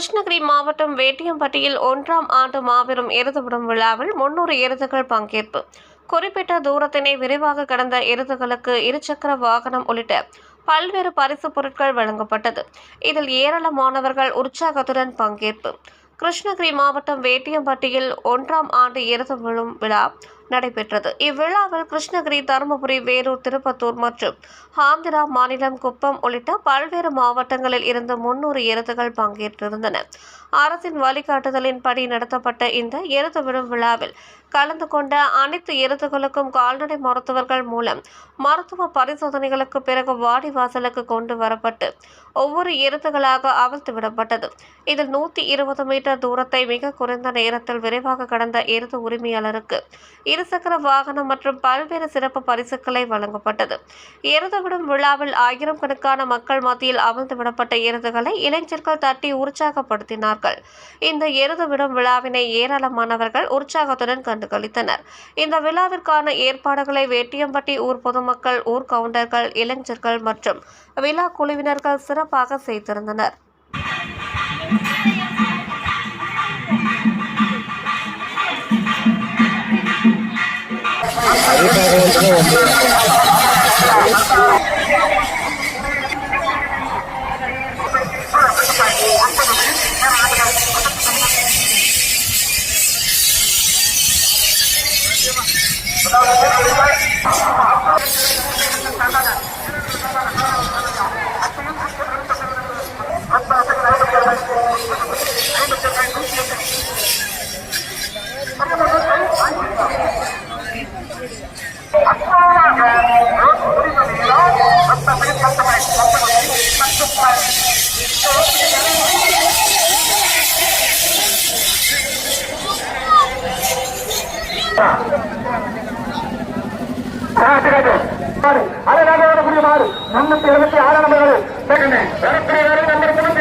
கிருஷ்ணகிரி மாவட்டம் வேட்டியம்பட்டியில் 1ஆம் ஆண்டு மாபெரும் எருதுவிடும் விழாவில் 300 எருதுகள் பங்கேற்பு. குறிப்பிட்ட தூரத்தினை விரைவாக கடந்த எருதுகளுக்கு இருசக்கர வாகனம் உள்ளிட்ட பல்வேறு பரிசு பொருட்கள் வழங்கப்பட்டது. இதில் ஏராளமானவர்கள் உற்சாகத்துடன் பங்கேற்பு. கிருஷ்ணகிரி மாவட்டம் வேட்டியம்பட்டியில் 1ஆம் ஆண்டு எருது விழும் விழா நடைபெற்றது. இவ்விழாவில் கிருஷ்ணகிரி, தருமபுரி, வேலூர், திருப்பத்தூர் மற்றும் ஆந்திரா மாநிலம் குப்பம் உள்ளிட்ட பல்வேறு மாவட்டங்களில் இருந்து 300 எருதுகள் பங்கேற்றிருந்தன. அரசின் வழிகாட்டுதலின்படி நடத்தப்பட்ட இந்த எருது விடும் விழாவில் கலந்து கொண்ட அனைத்து எருதுகளுக்கும் கால்நடை மருத்துவர்கள் மூலம் மருத்துவ பரிசோதனைகளுக்கு பிறகு வாடிவாசலுக்கு கொண்டு வரப்பட்டு ஒவ்வொரு எருதுகளாக அவிழ்த்து விடப்பட்டது. இதில் 120 மீட்டர் தூரத்தை மிக குறைந்த நேரத்தில் விரைவாக கடந்த எருது உரிமையாளருக்கு இருசக்கர வாகனம் மற்றும் பல்வேறு சிறப்பு பரிசுகளை வழங்கப்பட்டது. எருது விடும் விழாவில் ஆயிரக்கணக்கான மக்கள் மத்தியில் அவிழ்த்து விடப்பட்ட எருதுகளை இளைஞர்கள் தட்டி உற்சாகப்படுத்தினார்கள். இந்த எருது விடும் விழாவினை ஏராளமானவர்கள் உற்சாகத்துடன் கண்டுகளித்தனர். இந்த விழாவிற்கான ஏற்பாடுகளை வேட்டியம்பட்டி ஊர் பொதுமக்கள், ஊர் கவுண்டர்கள், இளைஞர்கள் மற்றும் விழா குழுவினர்கள் சிறப்பாக செய்திருந்தனர். அது 476 நம்பர்